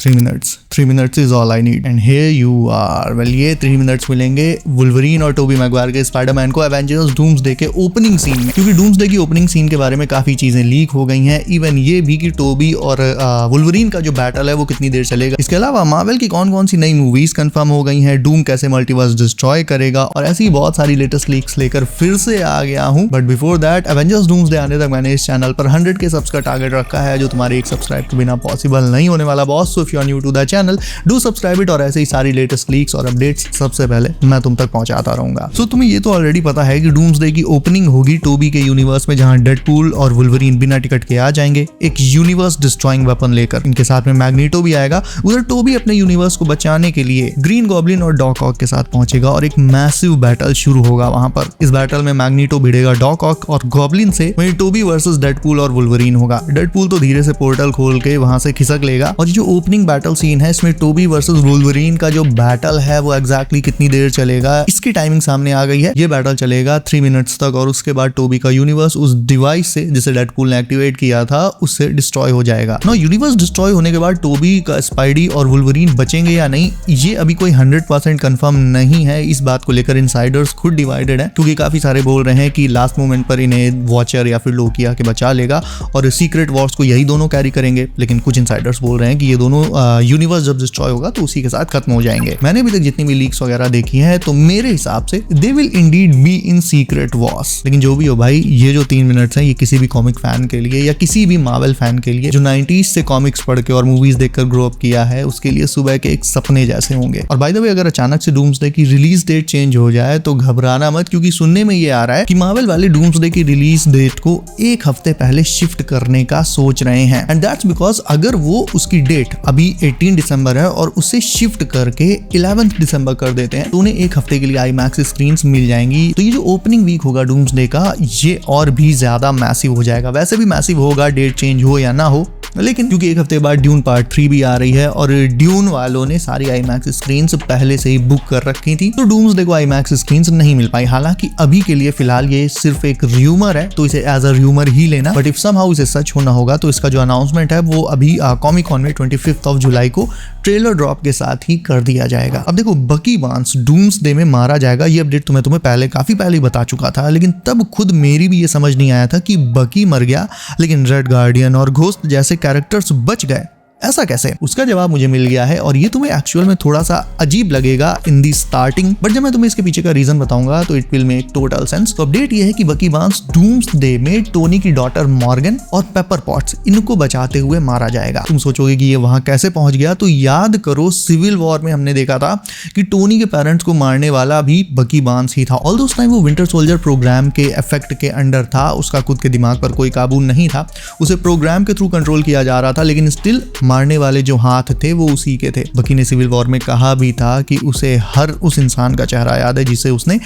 3 minutes is all I need and here you are। well ये 3 minutes मिलेंगे Wolverine और Tobey Maguire के Spiderman को एवेंजर्स डूम्सडे के ओपनिंग सीन में, क्योंकि डूम्सडे की ओपनिंग सीन के बारे में काफी चीजें लीक हो गई हैं। इवन ये भी कि टोबी और वुल्वरीन का जो बैटल है वो कितनी देर चलेगा। इसके अलावा मार्वल की कौन कौन सी नई मूवीज कंफर्म हो गई हैं, डूम कैसे मल्टीवर्स डिस्ट्रॉय करेगा और ऐसी बहुत सारी लेटेस्ट लीक्स लेकर फिर से आ गया हूं। But before that Avengers doomsday आने तक मैंने इस चैनल पर 100K सब्स का टारगेट रखा है, जो तुम्हारे एक सब्सक्राइब के बिना पॉसिबल नहीं होने वाला boss. So if you are new to the channel do subscribe it और ऐसे ही सारी लेटेस्ट लीक्स और अपडेट्स सबसे पहले मैं तुम तक पहुंचाता रहूंगा। सो तुम्हें ये तो ऑलरेडी पता है कि डूम्सडे की ओपनिंग होगी टोबी के यूनिवर्स में, जहां डेडपूल और वुल्वरीन बिना टिकट के आ जाएंगे एक यूनिवर्स डिस्ट्रॉइंग वेपन लेकर। इनके साथ में मैग्नीटो भी आएगा। उधर टोबी अपने यूनिवर्स को बचाने के लिए ग्रीन गॉब्लिन और डॉक ऑक के साथ पहुंचेगा और एक मैसिव बैटल शुरू होगा वहां पर। इस बैटल में मैग्नीटो भिड़ेगा डॉक ऑक और गॉब्लिन से, वहीं टोबी वर्सेस डेडपूल और वुल्वरीन होगा। डेडपूल तो धीरे से पोर्टल खोल के वहां से खिसक लेगा और जो ओपनिंग बैटल सीन है इसमें टोबी वर्सेस वुल्वरीन का जो बैटल है वो एग्जैक्टली कितनी देर चलेगा इसकी टाइमिंग सामने आ गई है। ये बैटल चलेगा 3 मिनट्स तक और उसके बाद टोबी का यूनिवर्स उस डिवाइस से जिसे डेडपूल ने एक्टिवेट किया था उससे डिस्ट्रॉय हो जाएगा। नो यूनिवर्स डिस्ट्रॉय होने के बाद टोबी का स्पाइडी और वुल्वरीन बचेंगे या नहीं ये अभी कोई 100% कंफर्म नहीं है। इस बात को लेकर इनसाइडर्स खुद डिवाइडेड है, क्योंकि काफी सारे बोल रहे हैं कि लास्ट मोमेंट पर इन्हें वॉचर या फिर लोकी आके बचा लेगा और सीक्रेट वॉर्स को यही दोनों कैरी करेंगे। लेकिन कुछ इनसाइडर्स बोल रहे हैं कि ये दोनों यूनिवर्स जब डिस्ट्रॉय होगा तो उसी के साथ खत्म हो जाएंगे। मैंने अभी तक जितनी भी लीक्स वगैरह देखी है तो मेरे हिसाब से they will Indeed be in secret Wars. लेकिन जो भी हो भाई, ये जो 3 मिनट्स हैं ये किसी भी कॉमिक फैन के लिए या किसी भी मार्वल फैन के लिए जो 90s से कॉमिक्स पढ़ के और मूवीज देखकर ग्रो अप किया है उसके लिए सुबह के एक सपने जैसे होंगे। और बाय द वे अगर अचानक से डूम्सडे की रिलीज डेट चेंज हो जाए तो घबराना मत, क्योंकि सुनने में ये आ रहा है कि मार्वल वाले डूम्सडे की रिलीज डेट को एक हफ्ते पहले शिफ्ट करने का सोच रहे हैं। एंड दैट्स बिकॉज अगर वो उसकी डेट अभी 18 दिसंबर है और उसे शिफ्ट करके 11 दिसंबर कर देते हैं तो उन्हें एक हफ्ते के लिए आईमैक्स स्क्रीन्स मिल जाएंगी। तो ये जो ओपनिंग वीक होगा डूम्सडे का ये और भी ज्यादा मैसिव हो जाएगा। वैसे भी मैसिव होगा डेट चेंज हो या ना हो, लेकिन क्योंकि एक हफ्ते बाद ड्यून पार्ट 3 भी आ रही है और ड्यून वालों ने सारी आईमैक्स स्क्रीन्स पहले से ही बुक कर रखी थी तो डूम्सडे को आईमैक्स स्क्रीन्स नहीं मिल पाई। हालांकि अभी के लिए फिलहाल ये सिर्फ एक र्यूमर है तो इसे एज अ र्यूमर ही लेना। बट इफ समहाउ इसे सच होना होगा तो इसका जो अनाउंसमेंट है वो अभी कॉमिक कॉन में 25 जुलाई को ट्रेलर ड्रॉप के साथ ही कर दिया जाएगा। अब देखो बकी बार्न्स डूम्सडे में मारा जाएगा, ये अपडेट तुम्हें पहले काफी पहले बता चुका था, लेकिन तब खुद मेरी भी ये समझ नहीं आया था कि बकी मर गया लेकिन रेड गार्डियन और घोस्ट जैसे कैरेक्टर्स बच गए। ऐसा कैसे? उसका जवाब मुझे मिल गया है और ये तुम्हें एक्चुअल में थोड़ा सा अजीब लगेगा इन दी स्टार्टिंग, बट जब मैं तुम्हें इसके पीछे का रीजन बताऊंगा तो it will make total sense. तो अपडेट ये है कि बकी बार्न्स डूम्सडे में टोनी की डॉटर मॉर्गन और पेपर पॉट्स इनको बचाते हुए मारा जाएगा। तुम सोचोगे कि ये वहां कैसे पहुंच गया, तो याद करो सिविल वॉर में हमने देखा था कि टोनी के पेरेंट्स को मारने वाला भी बकी बार्न्स ही था। ऑल्दो उस टाइम वो विंटर सोल्जर प्रोग्राम के इफेक्ट के अंडर था, उसका खुद के दिमाग पर कोई काबू नहीं था, उसे प्रोग्राम के थ्रू कंट्रोल किया जा रहा था, लेकिन स्टिल मारने वाले जो हाथ थे वो उसी के थे। बकी ने सिविल वॉर में कहा भी था कि उसे हर उस इंसान का चेहरा याद है जिसे उसने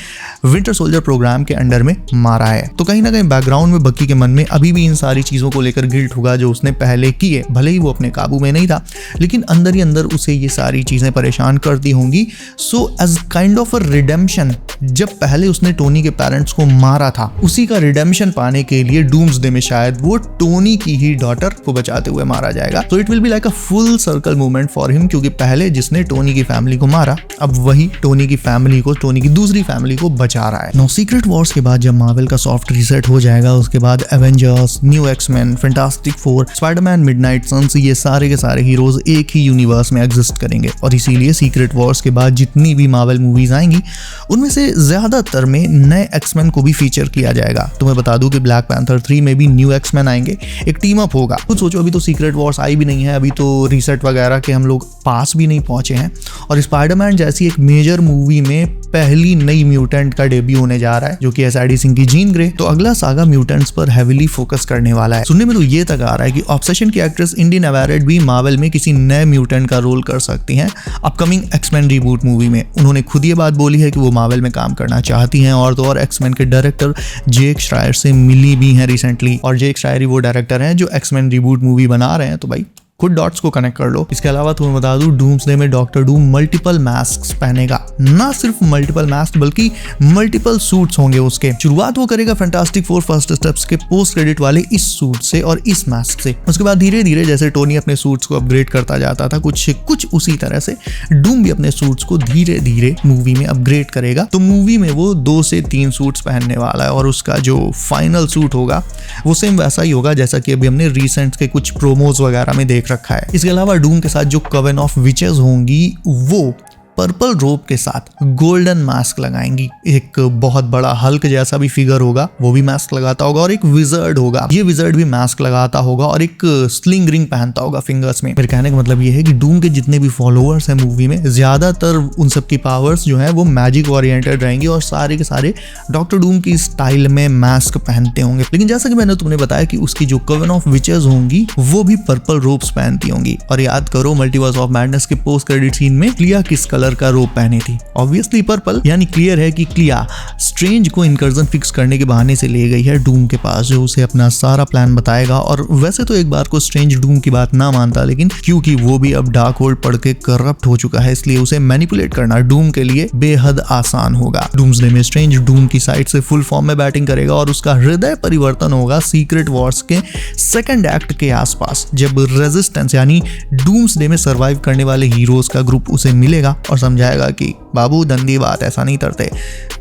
विंटर सोल्जर प्रोग्राम के अंडर में मारा है। तो कहीं ना कहीं बैकग्राउंड में बकी के मन में अभी भी इन सारी चीजों को लेकर गिल्ट होगा जो उसने पहले किए, भले ही वो अपने काबू में नहीं था लेकिन अंदर ही अंदर उसे ये सारी चीजें परेशान करती होंगी। So as kind of a redemption, जब पहले उसने टोनी के पेरेंट्स को मारा था उसी का रिडेम्पशन पाने के लिए डूम्सडे में शायद वो टोनी की ही डॉटर को बचाते हुए मारा जाएगा। तो it will be like a full circle movement for him, क्योंकि पहले जिसने टोनी की फैमिली को मारा अब वही टोनी की फैमिली को, टोनी की दूसरी फैमिली को बचा रहा है। नो सीक्रेट वॉर्स के बाद जब मार्वल का सॉफ्ट रीसेट हो जाएगा उसके बाद Avengers, New X Men, Fantastic Four, Spiderman, Midnight Sons ये सारे के सारे हीरोज एक ही यूनिवर्स में एग्जिस्ट करेंगे और इसीलिए सीक्रेट वॉर्स के बाद जितनी भी मार्वल मूवीज आएंगी उनमें से ज्यादातर में नए एक्समैन को भी फीचर किया जाएगा। तुम्हें बता दूं कि ब्लैक पैंथर 3 में भी न्यू एक्समैन आएंगे, एक टीम अप होगा। कुछ सोचो अभी तो सीक्रेट वॉर्स आई भी नहीं है, अभी तो रीसेट वगैरह के हम लोग पास भी नहीं पहुंचे हैं और स्पाइडरमैन जैसी एक मेजर मूवी में पहली नई म्यूटेंट का डेब्यू होने जा रहा है जो कि एसआईडी सिंह की जीन ग्रे। तो अगला सागा म्यूटेंट्स पर हेविली फोकस करने वाला है। सुनने में तो ये तक आ रहा है कि ऑब्सेशन की एक्ट्रेस इंडी नेवारेट भी मार्वल में किसी नए म्यूटेंट का रोल कर सकती हैं अपकमिंग एक्समैन रिबूट मूवी में। उन्होंने खुद ये बात बोली है कि वो मार्वल में काम करना चाहती हैं और तो और एक्समैन के डायरेक्टर जेक श्रायर से मिली भी हैं रिसेंटली और जेक श्रायर ही वो डायरेक्टर हैं जो एक्समैन रिबूट मूवी बना रहे हैं। तो भाई खुद डॉट्स को कनेक्ट कर लो। इसके अलावा तुम्हें बता दूं, डूम्सडे में डॉक्टर डूम मल्टीपल मास्क पहनेगा, ना सिर्फ मल्टीपल मास्क बल्कि मल्टीपल सूट्स होंगे उसके। शुरुआत वो करेगा फैंटास्टिक फोर फर्स्ट स्टेप्स के पोस्ट क्रेडिट वाले इस सूट से और इस मास्क से। उसके बाद धीरे धीरे जैसे टोनी अपने सूट्स को अपग्रेड करता जाता था, कुछ उसी तरह से डूम भी अपने सूट्स को धीरे धीरे मूवी में अपग्रेड करेगा। तो मूवी में वो 2 से 3 सूट्स पहनने वाला है और उसका जो फाइनल सूट होगा वो सेम वैसा ही होगा जैसा कि अभी हमने रिसेंट के कुछ प्रोमोज वगैरह में देख रखा है। इसके अलावा डूम के साथ जो कवन ऑफ विचेस होंगी वो पर्पल रोब के साथ गोल्डन मास्क लगाएंगी। एक बहुत बड़ा हल्क जैसा भी फिगर होगा, वो भी मास्क लगाता होगा, और एक विजर्ड होगा, ये विजर्ड भी मास्क लगाता होगा और एक स्लिंग रिंग पहनता होगा फिंगर्स में। मेरे कहने का मतलब ये है कि डूम के जितने भी फॉलोअर्स हैं मूवी में, ज्यादातर उन सब की पावर्स जो है वो मैजिक ओरिएंटेड रहेंगी और सारे के सारे डॉक्टर डूम की स्टाइल में मास्क पहनते होंगे। लेकिन जैसा कि मैंने तुमने बताया कि उसकी जो कवन ऑफ विचेस होंगी वो भी पर्पल रोब्स पहनती होंगी। और याद करो, मल्टीवर्स ऑफ मैडनेस के पोस्ट क्रेडिट सीन में क्लिया किस कलर का रोब पहनी थी? Obviously purple. यानी क्लियर है कि क्लिया स्ट्रेंज को इनकर्जन फिक्स करने के बहाने से ले गई है डूम के पास, जो उसे अपना सारा प्लान बताएगा। और वैसे तो एक बार को स्ट्रेंज डूम की बात ना मानता, लेकिन क्योंकि वो भी अब डार्क होल्ड पढ़ के करप्ट हो चुका है, इसलिए उसे मैनिपुलेट करना डूम के लिए बेहद आसान होगा। डूम्सडे में स्ट्रेंज डूम की साइड से फुल फॉर्म में बैटिंग करेगा और उसका हृदय परिवर्तन होगा सीक्रेट वॉर्स के सेकंड एक्ट के आसपास, जब रेजिस्टेंस यानी डूम्सडे में सर्वाइव करने वाले हीरोज का ग्रुप उसे मिलेगा और समझाएगा कि बाबू दंदी बात ऐसा नहीं करते।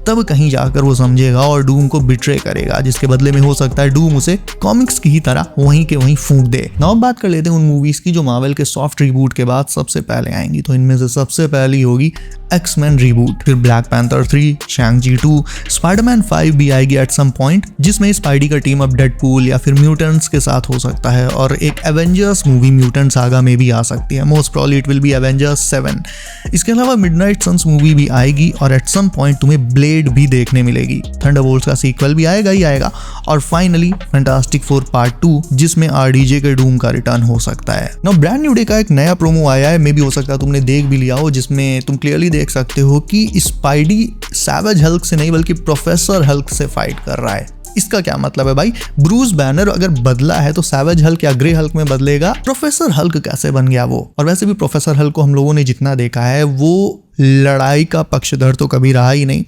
तब कहीं जाकर वो समझेगा और डूम को बिट्रे करेगा, जिसके बदले में हो सकता है डूम उसे कॉमिक्स की ही तरह वहीं के वहीं फूंक दे। नाउ बात कर लेते हैं उन मूवीज की जो मार्वल के सॉफ्ट रिबूट के बाद सबसे पहले आएंगी। तो इनमें से सबसे पहली होगी एक्समैन रिबूट, फिर ब्लैक पैंथर 3, शैंग-ची 2, स्पाइडरमैन 5 भी आएगी एट सम पॉइंट, जिसमें स्पाइडी का टीम अप डेडपूल या फिर म्यूटेंट्स के साथ हो सकता है, और एक एवेंजर्स मूवी म्यूटेंट सागा में भी आ सकती है। Most probably it will be Avengers 7। इसके अलावा मिडनाइट सन्स मूवी भी आएगी और एट सम पॉइंट तुम्हें ब्लेड भी देखने मिलेगी। थंडरबोल्ट्स का सीक्वल भी आएगा ही आएगा, और फाइनली फैंटास्टिक फोर पार्ट 2, जिसमें आरडीजे के डूम का रिटर्न हो सकता है। नाउ ब्रांड न्यू डे का एक नया प्रोमो आया है, मे भी हो सकता है तुमने देख भी लिया हो, जिसमें तुम क्लियरली देख सकते हो कि स्पाइडी सैवेज हल्क से नहीं बल्कि प्रोफेसर हल्क से फाइट कर रहा है। इसका क्या मतलब है भाई? ब्रूस बैनर अगर बदला है तो सैवेज हल्क या ग्रे हल्क में बदलेगा, प्रोफेसर हल्क कैसे बन गया वो? और वैसे भी प्रोफेसर हल्क को हम लोगों ने जितना देखा है वो लड़ाई का पक्षधर तो कभी रहा ही नहीं।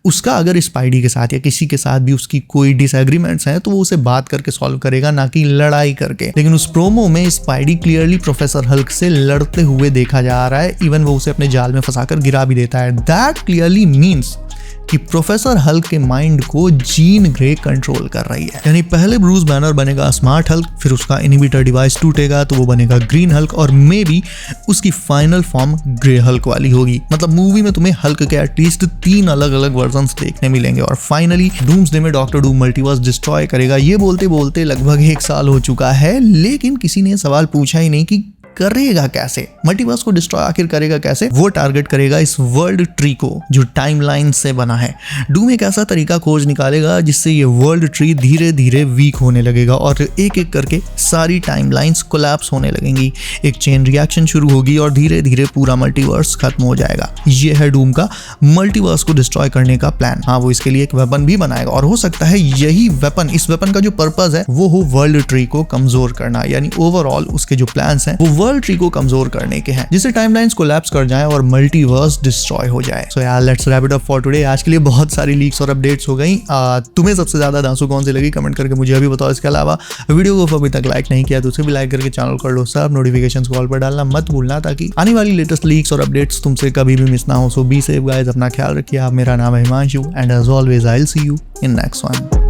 उसका अगर स्पाइडी के साथ या किसी के साथ भी उसकी कोई डिसएग्रीमेंट्स हैं तो वो उसे बात करके सॉल्व करेगा, ना कि लड़ाई करके। लेकिन उस प्रोमो में स्पाइडी क्लियरली प्रोफेसर हल्क से लड़ते हुए देखा जा रहा है, इवन वो उसे अपने जाल में फंसाकर गिरा भी देता है। दैट क्लियरली मीन्स कि प्रोफेसर हल्क के माइंड को जीन ग्रे कंट्रोल कर रही है। यानी पहले ब्रूस बैनर बनेगा स्मार्ट हल्क, फिर उसका इनहिबिटर डिवाइस टूटेगा तो वो बनेगा ग्रीन हल्क, और मे बी उसकी फाइनल फॉर्म ग्रे हल्क वाली होगी। मतलब मूवी में तुम्हें हल्क के एटलीस्ट 3 अलग अलग वर्जन्स देखने मिलेंगे। और फाइनली डूम्सडे में डॉक्टर डूम मल्टीवर्स डिस्ट्रॉय करेगा। ये बोलते बोलते लगभग 1 साल हो चुका है, लेकिन किसी ने सवाल पूछा ही नहीं कि करेगा कैसे, मल्टीवर्स को डिस्ट्रॉय आखिर करेगा कैसे? वो टारगेट करेगा इस वर्ल्ड ट्री को जो टाइमलाइन से बना है। डूम एक ऐसा तरीका खोज निकालेगा जिससे ये वर्ल्ड ट्री धीरे धीरे वीक होने लगेगा और एक एक करके सारी टाइमलाइंस कोलैप्स होने लगेंगी। एक चेन रिएक्शन शुरू होगी और धीरे धीरे पूरा मल्टीवर्स खत्म हो जाएगा। ये है डूम का मल्टीवर्स को डिस्ट्रॉय करने का प्लान। हाँ, वो इसके लिए एक वेपन भी बनाएगा और हो सकता है यही वेपन, इस वेपन का जो पर्पस है वो हो वर्ल्ड ट्री को कमजोर करना। यानी ओवरऑल उसके जो प्लान्स हैं वो वर्ल्ड ट्री को कमजोर करने के हैं, जिससे टाइमलाइंस कोलैप्स कर जाए और मल्टीवर्स डिस्ट्रॉय हो जाए। सो यार, let's wrap it up for today. आज के लिए बहुत सारी लीक्स और अपडेट्स हो गई। तुम्हें सबसे ज्यादा दांसू कौन सी लगी कमेंट करके मुझे अभी बताओ। इसके अलावा वीडियो को अभी तक लाइक नहीं किया तो उसे भी लाइक करके चैनल कर लो। सब नोटिफिकेशंस कॉल पर डालना मत भूलना ताकि आने वाली लेटेस्ट लीक्स और अपडेट्स तुमसे कभी भी मिस ना हो। सो बी सेफ गाइस, अपना ख्याल रखिए। मेरा नाम है Himanshu and as always I will see you in next one.